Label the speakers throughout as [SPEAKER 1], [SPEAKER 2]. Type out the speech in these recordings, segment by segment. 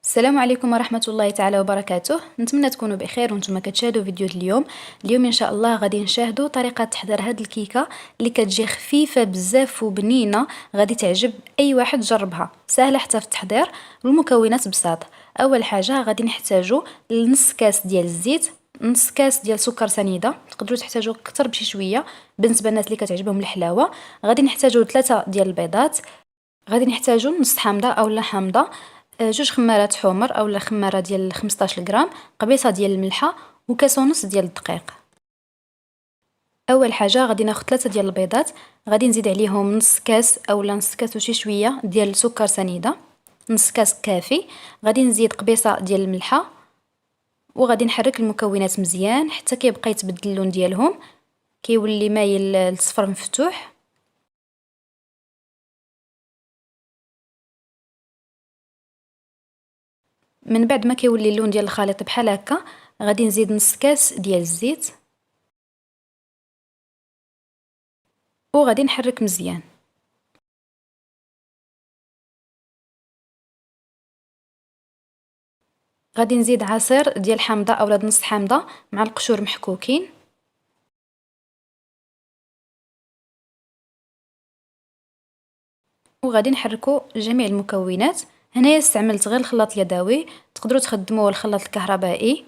[SPEAKER 1] السلام عليكم ورحمة الله تعالى وبركاته. نتمنى تكونوا بخير وانتم كتشاهدوا فيديو اليوم ان شاء الله غادي نشاهدوا طريقة تحضير هاد الكيكة اللي كتجي خفيفة بزاف وبنينة، غادي تعجب اي واحد جربها، سهلة حتى في التحضير والمكونات بساطة. اول حاجة غادي نحتاجوا نص كاس ديال الزيت، نص كاس ديال سكر سنيدة، تقدروا تحتاجوا اكثر بشي شوية بالنسبة للناس اللي كتعجبهم الحلاوة. غادي نحتاجوا 3 ديال البيضات، غادي نحتاجو نص حامضة اولا حامضة، جوج خمارات حمر اولا خمارة ديال 15 غرام، قبيصة ديال الملحة، وكاس ونص ديال الدقيق. اول حاجة غادي ناخذ 3 ديال البيضات، غادي نزيد عليهم نص كاس اولا نص كاس وشي شوية ديال سكر سنيدة، نص كاس كافي. غادي نزيد قبيصة ديال الملحة، وغادي نحرك المكونات مزيان حتى كيبقى يتبدل اللون ديالهم، كيولي مايل للصفر مفتوح. من بعد ما كيولي اللون ديال الخليط بحال هكا، غادي نزيد نص كاس ديال الزيت وغادي نحرك مزيان. غادي نزيد عصير ديال حامضة اولا نص حامضة مع القشور محكوكين، وغادي نحركو جميع المكونات. هنايا استعملت غير الخلاط اليدوي، تقدروا تخدموا الخلاط الكهربائي.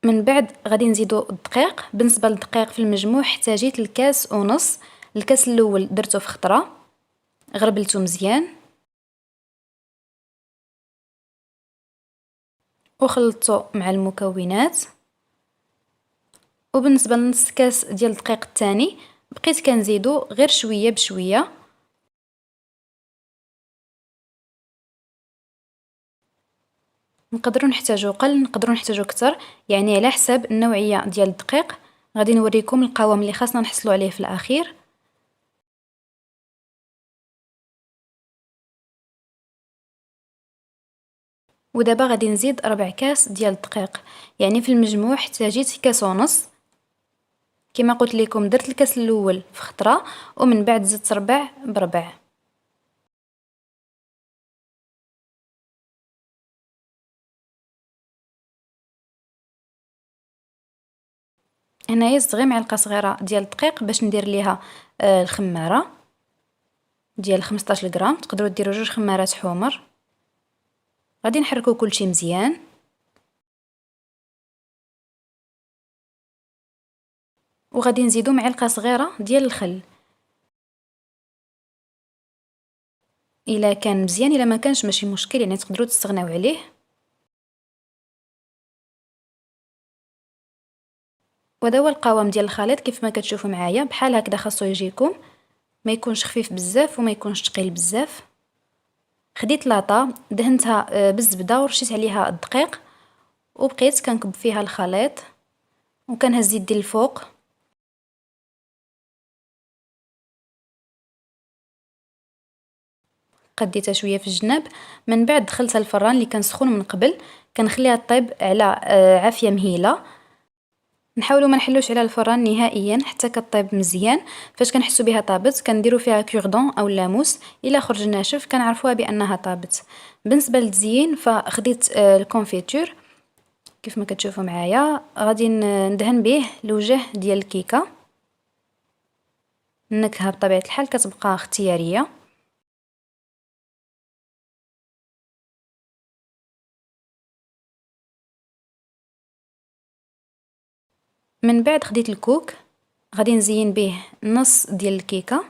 [SPEAKER 1] من بعد غادي نزيدو الدقيق. بالنسبه للدقيق في المجموع احتاجيت الكاس ونص، الكاس الاول درته في خطره، غربلته مزيان وخلطته مع المكونات. وبالنسبه لنص كاس ديال الدقيق الثاني بقيت كنزيدو غير شويه بشويه. نقدروا نحتاجو قل، نقدروا نحتاجو كتر، يعني على حساب النوعيه ديال الدقيق. غادي نوريكم القوام اللي خاصنا نحصلوا عليه في الاخير. ودابا غادي نزيد ربع كاس ديال الدقيق، يعني في المجموع احتاجيت كاس ونص. كما قلت لكم درت الكاس الاول في خطره، ومن بعد زدت ربع بربع. هنايا زدت غير معلقه صغيره ديال الدقيق باش ندير ليها الخماره ديال 15 غرام، تقدروا ديروا جوج خمارات حمر. غادي نحركو كلشي مزيان، وغادي نزيدو معلقه صغيره ديال الخل. الا كان مزيان، الا ما كانش ماشي مشكل، يعني تقدروا تستغناو عليه. وهذا هو القوام ديال الخليط كيف ما كتشوفوا معايا، بحال هكذا خاصو يجيكم، ما يكونش خفيف بزاف وما يكونش ثقيل بزاف. خديت لاطا دهنتها بالزبده ورشيت عليها الدقيق، وبقيت كنكب فيها الخليط وكنهز يدي الفوق. قديتها شويه في الجناب. من بعد دخلتها الفران اللي كان سخون من قبل، كنخليها طيب على عافيه مهيله. نحاولوا ما نحلوش على الفران نهائيا حتى كطيب مزيان. فاش كنحسوا بها طابت كنديروا فيها كوردون او لاموس، الا خرج ناشف كنعرفوها بانها طابت. بالنسبه للتزيين فخديت الكونفيتور كيف ما كتشوفوا معايا، غادي ندهن به الوجه ديال الكيكه. النكهه بطبيعه الحال كتبقى اختياريه. من بعد خديت الكوك، غادي نزين به نص ديال الكيكه.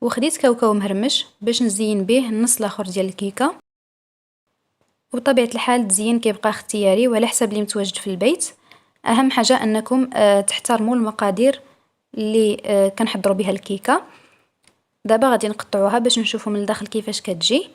[SPEAKER 1] وخديت كاوكاو مهرمش باش نزين به النص الاخر ديال الكيكه. وبطبيعه الحال التزيين كيبقى اختياري وعلى حسب اللي متواجد في البيت. اهم حاجه انكم تحترموا المقادير اللي كنحضروا بها الكيكه. دابا غادي نقطعوها باش نشوفوا من الداخل كيفاش كتجي.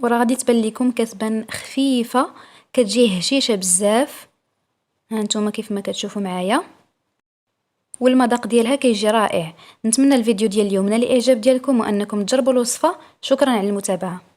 [SPEAKER 1] وراه غادي تبان لكم كتبان خفيفه، كتجي هشيشة بزاف، هانتوما كيف ما كتشوفوا معايا، والمذاق ديالها كيجي رائع. نتمنى الفيديو ديال اليوم نال الاعجاب ديالكم وانكم تجربوا الوصفة. شكرا على المتابعة.